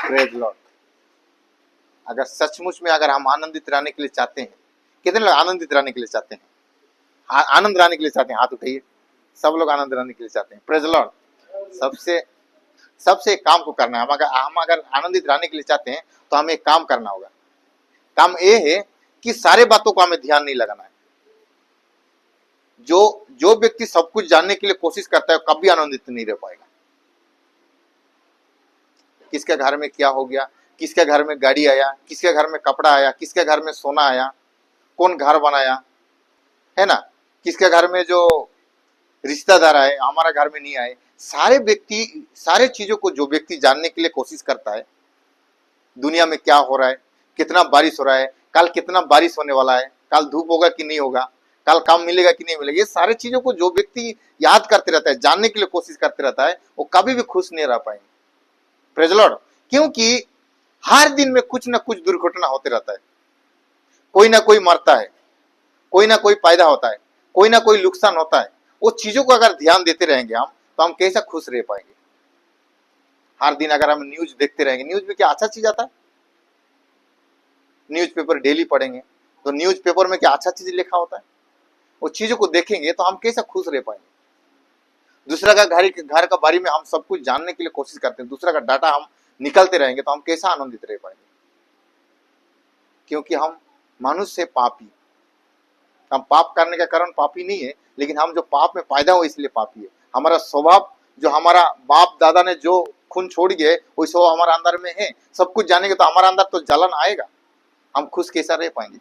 Praise Lord. अगर सचमुच में अगर हम आनंदित रहने के लिए चाहते हैं, कितने लोग आनंदित रहने के लिए चाहते हैं? आनंद रहने के लिए चाहते हैं? हाथ उठाइए। सब लोग आनंद रहने के लिए चाहते हैं। Praise Lord. सबसे एक काम को करना है। हम अगर आनंदित रहने के लिए चाहते हैं तो हमें एक काम करना होगा। काम ये है कि सारे बातों को हमें ध्यान नहीं लगाना है। जो व्यक्ति सब कुछ जानने के लिए कोशिश करता है कभी आनंदित नहीं रह पाएगा। किसके घर में क्या हो गया, किसके घर में गाड़ी आया, किसके घर में कपड़ा आया, किसके घर में सोना आया, कौन घर बनाया, है ना, किसके घर में जो रिश्तेदार आए हमारा घर में नहीं आए। सारे चीजों को जो व्यक्ति जानने के लिए कोशिश करता है, दुनिया में क्या हो रहा है, कितना बारिश हो रहा है, कल कितना बारिश होने वाला है, कल धूप होगा कि नहीं होगा, कल काम मिलेगा कि नहीं मिलेगा, ये सारे चीजों को जो व्यक्ति याद करते रहता है, जानने के लिए कोशिश करते रहता है, वो कभी भी खुश नहीं रह पाएंगे। Praise Lord. क्योंकि हर दिन में कुछ ना कुछ दुर्घटना होते रहता है। कोई ना कोई मरता है, कोई ना कोई पैदा होता है, कोई ना कोई नुकसान होता है। वो चीजों को अगर ध्यान देते रहेंगे हम, तो हम कैसा खुश रह पाएंगे? हर दिन अगर हम न्यूज देखते रहेंगे, न्यूज में क्या अच्छा चीज आता है? न्यूज पेपर डेली पढ़ेंगे तो न्यूज पेपर में क्या अच्छा चीज लिखा होता है? वो चीजों को देखेंगे तो हम कैसा खुश रह पाएंगे? दूसरा का घर का बारे में हम सब कुछ जानने के लिए कोशिश करते हैं, दूसरा का डाटा हम निकलते रहेंगे तो हम कैसा आनंदित रह पाएंगे? क्योंकि हम मनुष्य से पापी, हम पाप करने का कारण पापी नहीं है, लेकिन हम जो पाप में पैदा हुए इसलिए पापी है। हमारा स्वभाव, जो हमारा बाप दादा ने जो खून छोड़ गए, वही स्वभाव हमारा अंदर में है। सब कुछ जानेंगे तो हमारा अंदर तो जलन आएगा। हम खुश कैसा रह पाएंगे?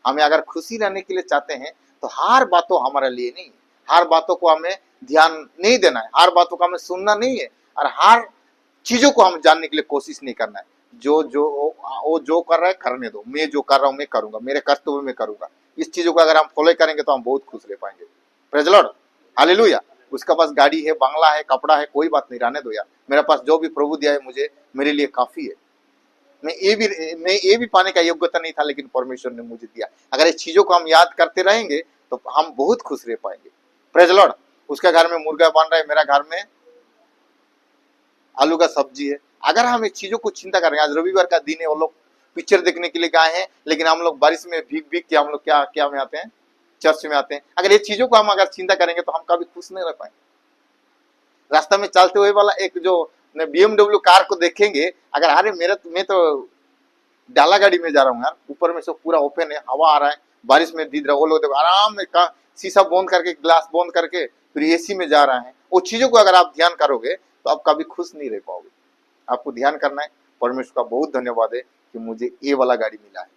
हमें अगर खुशी रहने के लिए चाहते हैं तो हर बातों हमारे लिए नहीं है, हर बातों को हमें ध्यान नहीं देना है, हर बातों को हमें सुनना नहीं है, और हर चीजों को हम जानने के लिए कोशिश नहीं करना है। वो जो कर रहा है करने दो, मैं जो कर रहा हूं मैं करूंगा, मेरे कर्तव्य में करूंगा। इस चीजों को अगर हम फॉलो करेंगे तो हम बहुत खुश रह पाएंगे। Praise Lord. हालेलुया। उसका पास गाड़ी है, बंगला है, कपड़ा है, कोई बात नहीं, रहने दो यार। मेरे पास जो भी प्रभु दिया है मुझे, मेरे लिए काफी है। मैं ये भी पाने का योग्यता नहीं था, लेकिन परमेश्वर ने मुझे दिया। अगर इस चीजों को हम याद करते रहेंगे तो हम बहुत खुश रह पाएंगे। Praise Lord. उसका घर में मुर्गा बन रहा है, मेरा घर में आलू का सब्जी है। अगर हम इस चीजों को चिंता करेंगे, आज रविवार का दिन है, वो लोग पिक्चर देखने के लिए गए हैं, लेकिन हम लोग बारिश में भीग भीग के हम लोग क्या में आते हैं, चर्च में आते हैं। अगर ये चीजों को हम अगर चिंता करेंगे तो हम कभी खुश नहीं रह पाएंगे। रास्ता में चलते हुए वाला एक जो BMW कार को देखेंगे, अगर अरे मैं तो डाला गाड़ी में जा रहा हूँ यार, ऊपर में सब पूरा ओपन है, हवा आ रहा है, बारिश में दीद रहा, वो लोग आराम में शीशा बंद करके, ग्लास बंद करके फिर AC में जा रहा है। वो चीजों को अगर आप ध्यान करोगे तो आप कभी खुश नहीं रह पाओगे। आपको ध्यान करना है। परमेश्वर का बहुत धन्यवाद है कि मुझे ये वाला गाड़ी मिला है।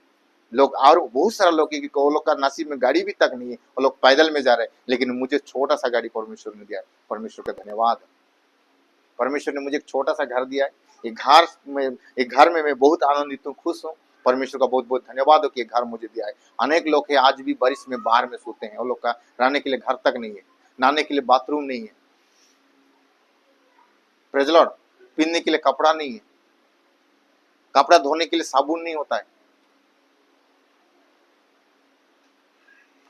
लोग और बहुत सारा लोग वो लोग का नसीब में गाड़ी भी तक नहीं है, वो लोग पैदल में जा रहे हैं, लेकिन मुझे छोटा सा गाड़ी परमेश्वर ने दिया है। परमेश्वर का धन्यवाद। परमेश्वर ने मुझे एक छोटा सा घर दिया है। एक घर में मैं बहुत आनंदित हूँ, खुश हूँ। परमेश्वर का बहुत बहुत धन्यवाद हो कि घर मुझे दिया है। अनेक लोग हैं आज भी बारिश में बाहर में सोते हैं, वो लोग का रहने के लिए घर तक नहीं है, नहाने के लिए बाथरूम नहीं है, प्रेज लॉर्ड, पहनने के लिए कपड़ा नहीं है, कपड़ा धोने के लिए साबुन नहीं होता है,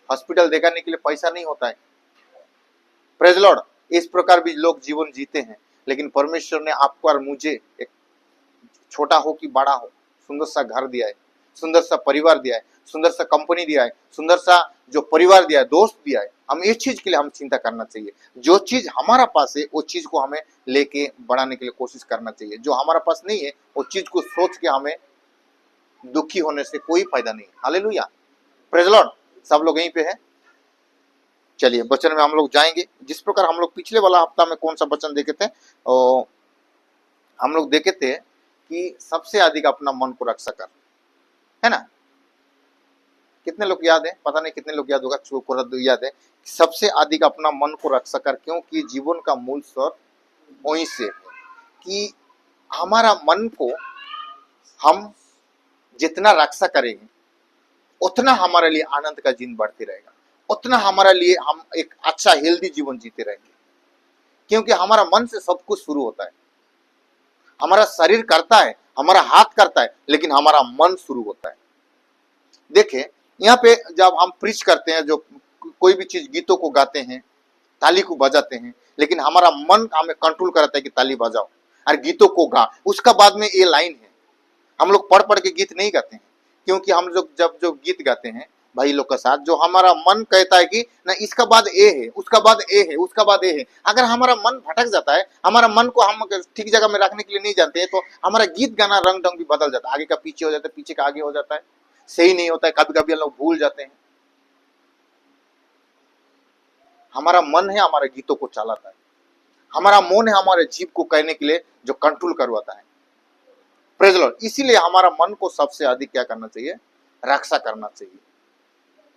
हॉस्पिटल दिखाने के लिए पैसा नहीं होता है। Praise Lord. इस प्रकार भी लोग जीवन जीते हैं, लेकिन परमेश्वर ने आपको और मुझे एक छोटा हो कि बड़ा हो सुंदर सा घर दिया है, सुंदर सा परिवार दिया है, सुंदर सा कंपनी दिया है, सुंदर सा जो परिवार दिया है, दोस्त दिया है। हम इस चीज के लिए हम चिंता करना चाहिए। जो चीज हमारा पास है वो चीज को हमें लेके बढ़ाने के लिए कोशिश करना चाहिए। जो हमारा पास नहीं है वो चीज को सोच के हमें दुखी होने से कोई फायदा नहीं। हालेलुया। Praise Lord. सब लोग यहीं पे है। चलिए वचन में हम लोग जाएंगे। जिस प्रकार हम लोग पिछले वाला हफ्ता में कौन सा वचन देखे थे, और हम लोग देखे थे कि सबसे अधिक अपना मन को रक्षा कर, है ना। कितने लोग याद है? पता नहीं कितने लोग याद होगा, को याद है। सबसे अधिक अपना मन को रक्षा कर, क्योंकि जीवन का मूल स्रोत वहीं से है। कि हमारा मन को हम जितना रक्षा करेंगे उतना हमारे लिए आनंद का जीवन बढ़ते रहेगा, उतना हमारे लिए हम एक अच्छा हेल्दी जीवन जीते रहेंगे। क्योंकि हमारा मन से सब कुछ शुरू होता है। हमारा शरीर करता है, हमारा हाथ करता है, लेकिन हमारा मन शुरू होता है। देखें यहाँ पे जब हम प्रीच करते हैं, जो कोई भी चीज गीतों को गाते हैं, ताली को बजाते हैं, लेकिन हमारा मन हमें कंट्रोल करता है कि ताली बजाओ। और गीतों को गा। उसका बाद में ये लाइन है, हम लोग पढ़ पढ़ के गीत नहीं गाते हैं, क्योंकि हम लोग जब जो गीत गाते हैं भाई लोग के साथ, जो हमारा मन कहता है कि ना इसका बाद ए है, उसका बाद ए है, उसका बाद ए है। अगर हमारा मन भटक जाता है, हमारा मन को हम ठीक जगह में रखने के लिए नहीं जानते हैं, तो हमारा गीत गाना रंग ढंग भी बदल जाता है, आगे का पीछे हो जाता है, पीछे का आगे हो जाता है, सही नहीं होता है, कभी कभी हम लोग भूल जाते हैं। हमारा मन है हमारे गीतों को चलाता है, हमारा मन है हमारे जीव को कहने के लिए जो कंट्रोल करवाता है। Praise the Lord. इसीलिए हमारा मन को सबसे अधिक क्या करना चाहिए, रक्षा करना चाहिए।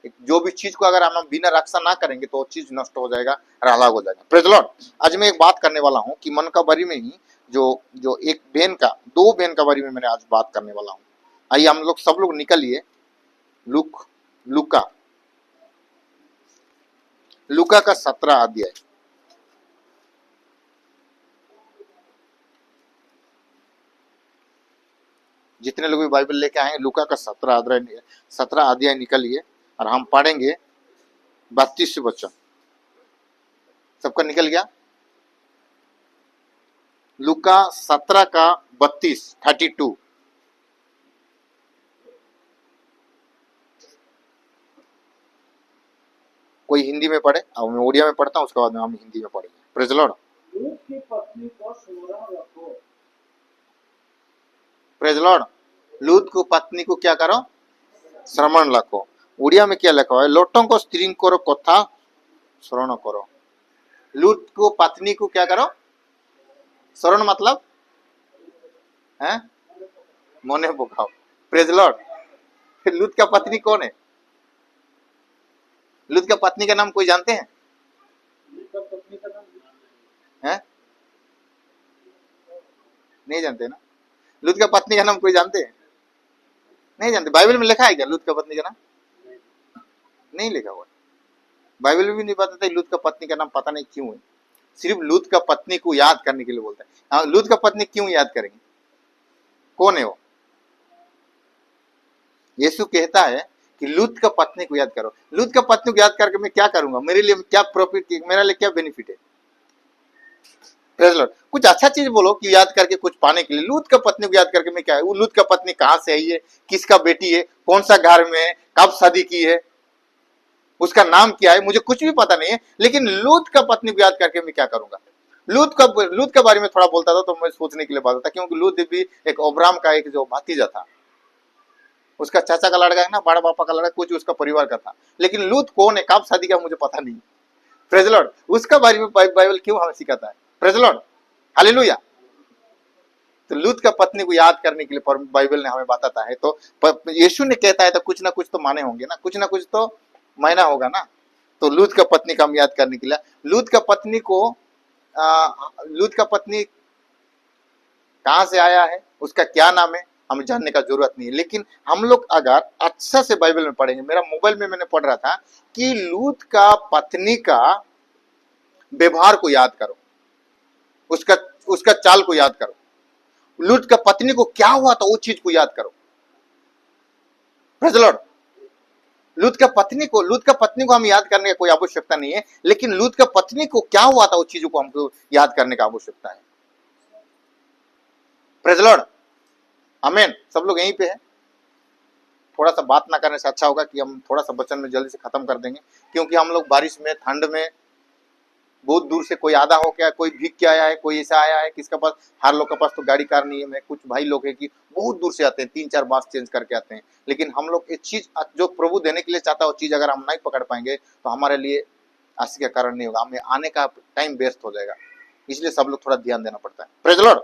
जो भी चीज को अगर हम बिना रक्षा ना करेंगे तो वो चीज नष्ट हो जाएगा और अलग हो जाएगा। Praise the Lord. आज मैं एक बात करने वाला हूं कि मन का बारे में ही, जो एक बहन का, दो बहन का बारे में मैंने आज बात करने वाला हूं। आइए हम लोग सब लोग निकलिए लूका का 17 अध्याय। जितने लोग भी बाइबल लेके आए, लूका का 17 अध्याय निकलिए और हम पढ़ेंगे 32 वचन। सबका निकल गया? लूका 17 का 32। कोई हिंदी में पढ़े, अब मैं ओडिया में पढ़ता हूँ, उसके बाद में हम हिंदी में पढ़ेंगे। Praise the Lord. लूत की पत्नी को स्मरण रखो। Praise the Lord. लूत को पत्नी को क्या करो, श्रवण रखो। उड़िया में क्या लिखा हुआ है, लोटों को स्त्री करो कथा श्रवण करो। लूत को पत्नी को क्या करो, श्रवण मतलब है मोने बुखाओ। Praise the Lord. लूत का पत्नी कौन है? लूत का पत्नी का नाम कोई जानते हैं? पत्नी का नाम है? नहीं जानते ना? लूत का पत्नी का नाम कोई जानते हैं? नहीं जानते। बाइबल में लिखा है क्या लूत का पत्नी का नाम? नहीं लिखा हुआ। बाइबल में भी नहीं बताता लूत का पत्नी का नाम, पता नहीं क्यों है। सिर्फ लूत का पत्नी को याद करने के लिए बोलता है। हाँ, लूत का पत्नी क्यों याद करेंगे? कौन है वो? यीशु कहता है कि लूत का पत्नी को याद करो। लूत का पत्नी को याद करके मैं क्या करूंगा? मेरे लिए क्या प्रॉफिट, मेरे लिए क्या बेनिफिट है? Praise Lord. कुछ अच्छा चीज बोलो कि याद करके कुछ पाने के लिए। लूत का पत्नी को याद करके मैं क्या है? वो लूत का पत्नी कहां से आई है, किसका बेटी है, कौन सा घर में है, कब शादी की है, उसका नाम क्या है, मुझे कुछ भी पता नहीं है। लेकिन लूत का पत्नी को याद करके मैं क्या करूंगा? लूत के बारे में थोड़ा बोलता था तो मैं सोचने के लिए बोलता था, क्योंकि लूत भी एक अब्राहम का एक जो भतीजा था, उसका चाचा का लड़का है ना, बड़ा पापा का लड़का, कुछ उसका परिवार का था। लेकिन लूत कौन है, कब शादी का, मुझे पता नहीं। Praise Lord. उसका बारे में बाइबल क्यों हमें सिखाता है? Praise Lord. हालेलुया। तो लूत का पत्नी को याद करने के लिए बाइबल ने हमें बताता है। तो यीशु ने कहता है तो कुछ ना कुछ तो माने होंगे ना, कुछ ना कुछ तो मायना होगा ना। तो लूत का पत्नी का हम याद करने के लिए, लूत का पत्नी कहां से आया है, उसका क्या नाम है, हमें जानने का जरूरत नहीं है। लेकिन हम लोग अगर अच्छा से बाइबल में पढ़ेंगे, मेरा मोबाइल में मैंने पढ़ रहा था कि लूत का पत्नी का व्यवहार को याद करो, उसका चाल को याद करो। लूत का पत्नी को क्या हुआ था वो चीज को याद करो। Praise the Lord. लूत का पत्नी को हम याद करने की कोई आवश्यकता नहीं है, लेकिन लूत का पत्नी को क्या हुआ था उस चीजों को हमको याद करने की आवश्यकता है। Praise the Lord. आमीन। सब लोग यहीं पे है। थोड़ा सा बात ना करने से अच्छा होगा कि हम थोड़ा सा वचन में जल्दी से खत्म कर देंगे, क्योंकि हम लोग बारिश में, ठंड में, बहुत दूर से कोई आधा हो गया, कोई भीग के आया है, कोई ऐसा आया है किसका पास, हर लोग के पास तो गाड़ी कार नहीं है। मैं कुछ भाई लोग है कि बहुत दूर से आते हैं, 3-4 बस चेंज करके आते हैं। लेकिन हम लोग एक चीज जो प्रभु देने के लिए चाहता है वो चीज अगर हम नहीं पकड़ पाएंगे तो हमारे लिए आशी का कारण नहीं होगा, हमें आने का टाइम वेस्ट हो जाएगा। इसलिए सब लोग थोड़ा ध्यान देना पड़ता है। Praise the Lord.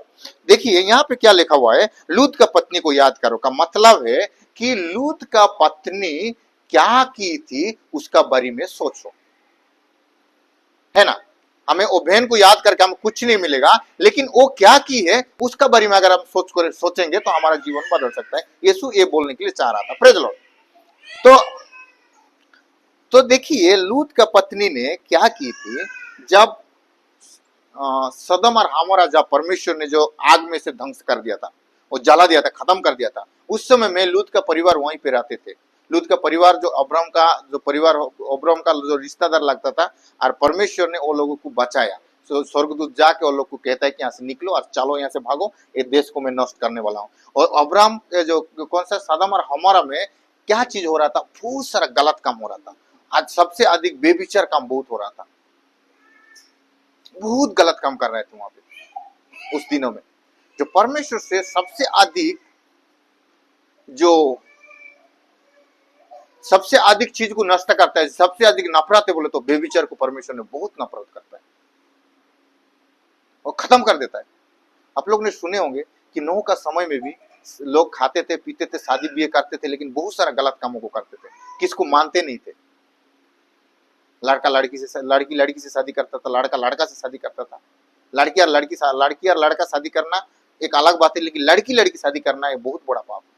देखिए यहाँ पे क्या लिखा हुआ है, लूत का पत्नी को याद करो का मतलब है कि लूत का पत्नी क्या की थी उसका बारे में सोचो, है ना। हमें वो बहन को याद करके हमें कुछ नहीं मिलेगा, लेकिन वो क्या की है उसका बारे में अगर हम सोचेंगे तो हमारा जीवन बदल सकता है। यीशु ये बोलने के लिए चाह रहा था। Praise the Lord. तो देखिए लूत का पत्नी ने क्या की थी, जब सदम और हामोरा जब परमेश्वर ने जो आग में से ध्वंस कर दिया था, वो जला दिया था, खत्म कर दिया था, उस समय में लूत का परिवार वहीं पे रहते थे। लूत का परिवार जो अब्राहम का जो रिश्तेदार लगता था, और परमेश्वर ने वो लोगों को बचाया। स्वर्गदूत जाके और लोग को कहता है कि यहाँ से निकलो और चलो, यहाँ से भागो, ये देश को मैं नष्ट करने वाला हूँ। और अब्राम जो कौन सा सदम और हमारा में क्या चीज हो रहा था, बहुत सारा गलत काम हो रहा था। आज सबसे अधिक बेविचार काम बहुत हो रहा था, बहुत गलत काम कर रहे थे वहां पे उस दिनों में। जो परमेश्वर से सबसे अधिक चीज को नष्ट करता है, सबसे अधिक नफरत है बोले तो बेविचार को परमेश्वर ने बहुत नफरत करता है और खत्म कर देता है। आप लोग ने सुने होंगे कि नूह का समय में भी लोग खाते थे, पीते थे, शादी ब्याह करते थे, लेकिन बहुत सारा गलत कामों को करते थे, किसको मानते नहीं थे। लड़का लड़की से शादी करता था, लड़का लड़का से शादी करता था। लड़की और लड़का शादी करना एक अलग बात है, लेकिन लड़की लड़की शादी करना एक बहुत बड़ा पाप है।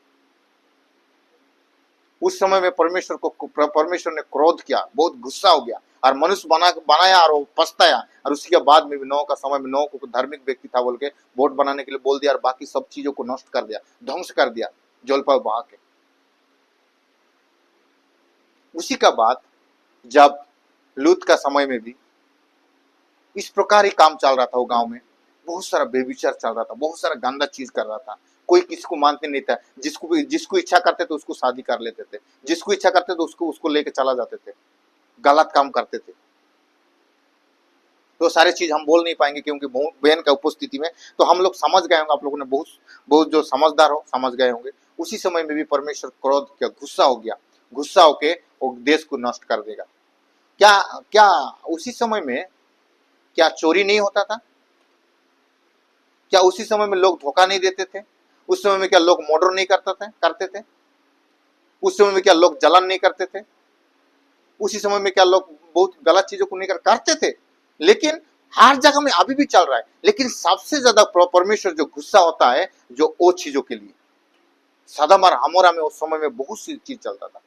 उस समय में परमेश्वर ने क्रोध किया, बहुत गुस्सा हो गया और मनुष्य बनाया और वो पछताया। और उसी के बाद में भी नूह का समय में नूह को धार्मिक व्यक्ति था बोल के वोट बनाने के लिए बोल दिया और बाकी सब चीजों को नष्ट कर दिया, ध्वंस कर दिया जल पर बहा के। उसी का बाद जब लूत का समय में भी इस प्रकार ही काम चल रहा था, वो गांव में बहुत सारा बेविचार चल रहा था, बहुत सारा गंदा चीज कर रहा था। कोई किसी को मानते नहीं था, जिसको इच्छा करते थे उसको शादी कर लेते थे, जिसको इच्छा करते थे उसको लेके चला जाते थे, गलत काम करते थे। तो सारे चीज हम बोल नहीं पाएंगे क्योंकि बहन का उपस्थिति में, तो हम लोग समझ गए होंगे, आप लोगों ने बहुत जो समझदार हो समझ गए होंगे। उसी समय में भी परमेश्वर क्रोध किया, गुस्सा हो गया, गुस्सा होके वो देश को नष्ट कर देगा। क्या उसी समय में क्या चोरी नहीं होता था? क्या उसी समय में लोग धोखा नहीं देते थे? उस समय में क्या लोग मर्डर नहीं करते थे? उस समय में क्या लोग जलन नहीं करते थे? उसी समय में क्या लोग बहुत गलत चीजों को नहीं करते थे? लेकिन हर जगह में अभी भी चल रहा है। लेकिन सबसे ज्यादा परमेश्वर जो गुस्सा होता है जो वो चीजों के लिए, सदम और हमोरा में उस समय में बहुत सी चीज चलता था,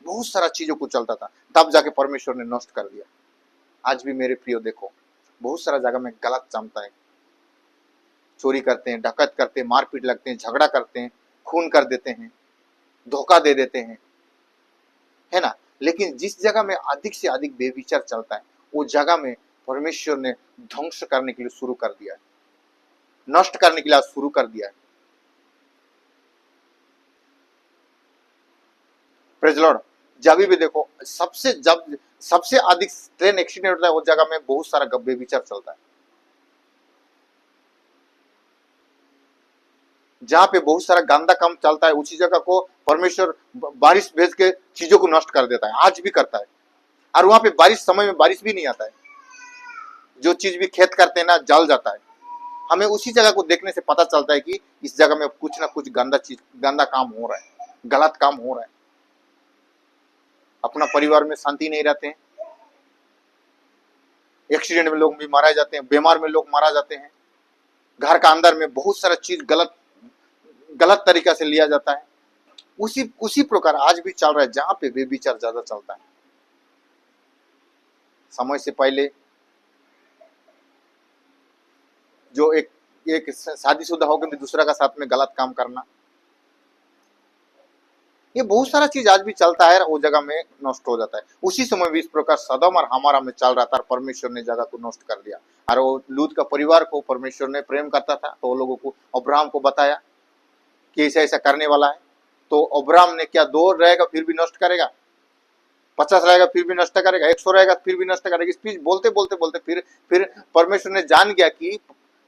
बहुत सारा चीजों को चलता था, तब जाके परमेश्वर ने नष्ट कर दिया। आज भी मेरे प्रियो देखो, बहुत सारा जगह में गलत जमता है, चोरी करते हैं, डकैत करते हैं, मारपीट लगते हैं, झगड़ा करते हैं, खून कर देते हैं, धोखा दे देते हैं, है ना। लेकिन जिस जगह में अधिक से अधिक बेविचार चलता है, वो जगह में परमेश्वर ने ध्वंस करने के लिए शुरू कर दिया है, नष्ट करने के लिए शुरू कर दिया है। Praise Lord. जब भी देखो सबसे अधिक ट्रेन एक्सीडेंट होता है, वो जगह में बहुत सारा बेविचार चलता है। जहां पे बहुत सारा गंदा काम चलता है, उसी जगह को परमेश्वर बारिश भेज के चीजों को नष्ट कर देता है, आज भी करता है। और वहां पे बारिश समय में बारिश भी नहीं आता है, जो चीज भी खेत करते हैं ना जल जाता है। हमें उसी जगह को देखने से पता चलता है कि इस जगह में कुछ ना कुछ गंदा काम हो रहा है, गलत काम हो रहा है। अपना परिवार में शांति नहीं रहते हैं, एक्सीडेंट में लोग भी मारा जाते हैं, बीमार में लोग मारा जाते हैं, घर का अंदर में बहुत सारा चीज गलत तरीका से लिया जाता है। उसी प्रकार आज भी चल रहा है, जहां पे बेविचार ज्यादा चलता है। समय से पहले जो एक शादीशुदा होकर भी दूसरा का साथ में गलत काम करना, ये बहुत सारा चीज आज भी चलता है, वो जगह में नष्ट हो जाता है। उसी समय भी इस प्रकार सदम और हमारा में चल रहा था, परमेश्वर ने जगह को नष्ट कर दिया। और वो लूत का परिवार को परमेश्वर ने प्रेम करता था, तो वो लोगों को अब्राहम को बताया कि ऐसा ऐसा करने वाला है। तो अब्राहम ने क्या 2 रहेगा फिर भी नष्ट करेगा, 50 रहेगा फिर भी नष्ट करेगा, 100 रहेगा फिर भी नष्ट करेगा। स्पीच बोलते बोलते फिर परमेश्वर ने जान गया कि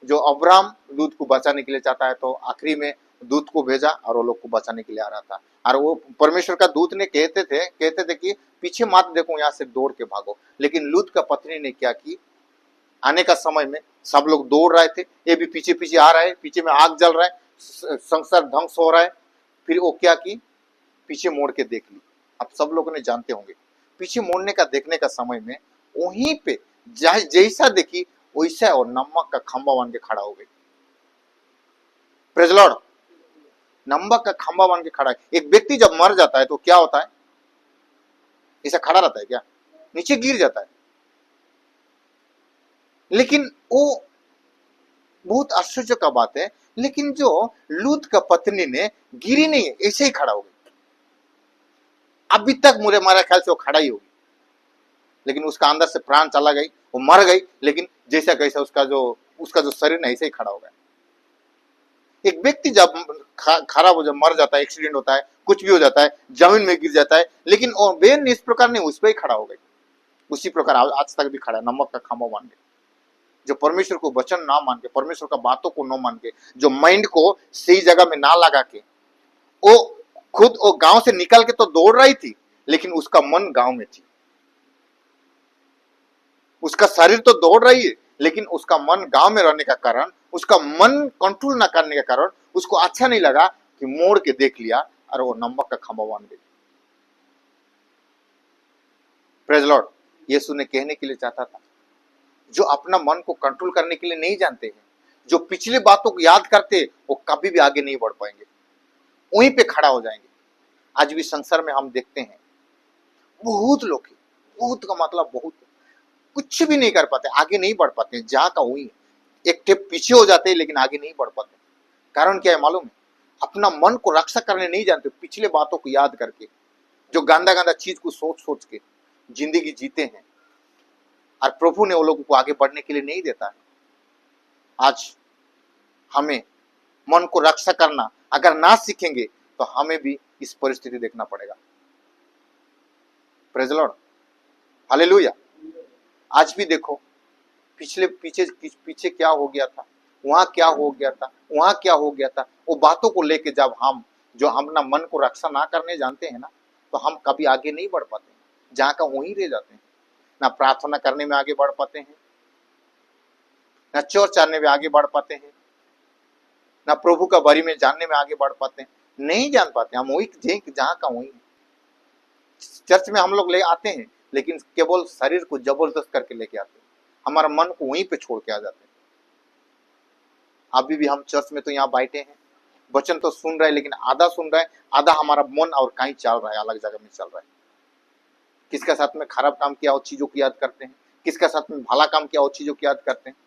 जो अब्राहम दूत को बचाने के लिए चाहता है, तो आखिरी में दूत को भेजा और वो लोग को बचाने के लिए आ रहा था। और वो परमेश्वर का दूत ने कहते थे कि पीछे मत देखो, यहाँ से दौड़ के भागो। लेकिन लूत का पत्नी ने क्या की, आने का समय में सब लोग दौड़ रहे थे, ये भी पीछे पीछे आ रहा है, पीछे में आग जल रहा है, संसार ध्वंस हो रहा है। फिर वो क्या की, पीछे मोड़ के देख ली। अब सब लोगों ने जानते होंगे, पीछे मोड़ने का देखने का समय में वहीं पे जैसा देखी वैसा और नमक का खंबा बन के खड़ा हो गई। Praise Lord. नमक का खंबा बन के खड़ा है। एक व्यक्ति जब मर जाता है तो क्या होता है, ऐसा खड़ा रहता है क्या? नीचे गिर जाता है। लेकिन वो बहुत आश्चर्य का बात है, लेकिन जो लूत का पत्नी ने गिरी नहीं है, ऐसे ही खड़ा हो गई। अभी तक मुझे हमारा ख्याल से वो खड़ा ही होगी। लेकिन उसका अंदर से प्राण चला गई, वो मर गई, लेकिन जैसा कैसा उसका जो शरीर है ऐसे ही खड़ा हो गया। एक व्यक्ति जब खराब हो जाए, मर जाता है, एक्सीडेंट होता है, कुछ भी हो जाता है, जमीन में गिर जाता है, लेकिन बेन इस प्रकार नहीं, उस पर ही खड़ा हो गई। उसी प्रकार आज तक भी खड़ा है, नमक का खम्भा मान के, जो परमेश्वर को वचन ना मान के, परमेश्वर का बातों को न मान के, जो माइंड को सही जगह में ना लगा के, वो खुद वो गांव से निकल के तो दौड़ रही थी, लेकिन उसका मन गांव में थी। उसका शरीर तो दौड़ रही है, लेकिन उसका मन गांव में रहने का कारण, उसका मन कंट्रोल ना करने के कारण उसको अच्छा नहीं लगा कि मोड़ के देख लिया और वो नमक का खंभा बन गई। Praise Lord. यीशु ने कहने के लिए चाहता था, जो अपना मन को कंट्रोल करने के लिए नहीं जानते हैं, जो पिछले बातों को याद करते, वो कभी भी आगे नहीं बढ़ पाएंगे, वहीं पे खड़ा हो जाएंगे। आज भी संसार में हम देखते हैं बहुत लोग, बहुत का मतलब बहुत, कुछ भी नहीं कर पाते, आगे नहीं बढ़ पाते, जहां का वही एक स्टेप पीछे हो जाते हैं, लेकिन आगे नहीं बढ़ पाते। कारण क्या है मालूम है? अपना मन को रक्षा करने नहीं जानते, पिछले बातों को याद करके, जो गंदा गंदा चीज को सोच सोच के जिंदगी जीते हैं, और प्रभु ने वो लोगों को आगे बढ़ने के लिए नहीं देता है। आज हमें मन को रक्षा करना अगर ना सीखेंगे तो हमें भी इस परिस्थिति देखना पड़ेगा। Praise the Lord, hallelujah. आज भी देखो, पीछे क्या हो गया था, वहां क्या हो गया था, वहां क्या हो गया था, वो बातों को लेके जब हम जो अपना मन को रक्षा ना करने जानते हैं ना, तो हम कभी आगे नहीं बढ़ पाते, जहां का वहीं रह जाते हैं। ना प्रार्थना करने में आगे बढ़ पाते हैं, ना चर्च आने में आगे बढ़ पाते हैं, ना प्रभु का बारे में जानने में आगे बढ़ पाते हैं, नहीं जान पाते। हम वही जहां का वही। चर्च में हम लोग ले आते हैं, लेकिन केवल शरीर को जबरदस्त करके लेके आते हैं, हमारा मन को वहीं पे छोड़ के आ जाते हैं। अभी भी हम चर्च में तो यहाँ बैठे हैं, वचन तो सुन रहे हैं, लेकिन आधा सुन रहे हैं, आधा हमारा मन और कहीं चल रहा है, अलग जगह में चल रहा है। किसके साथ में खराब काम किया, वो चीजों की याद करते हैं, किसके साथ में भला काम किया, वो चीजों की याद करते हैं।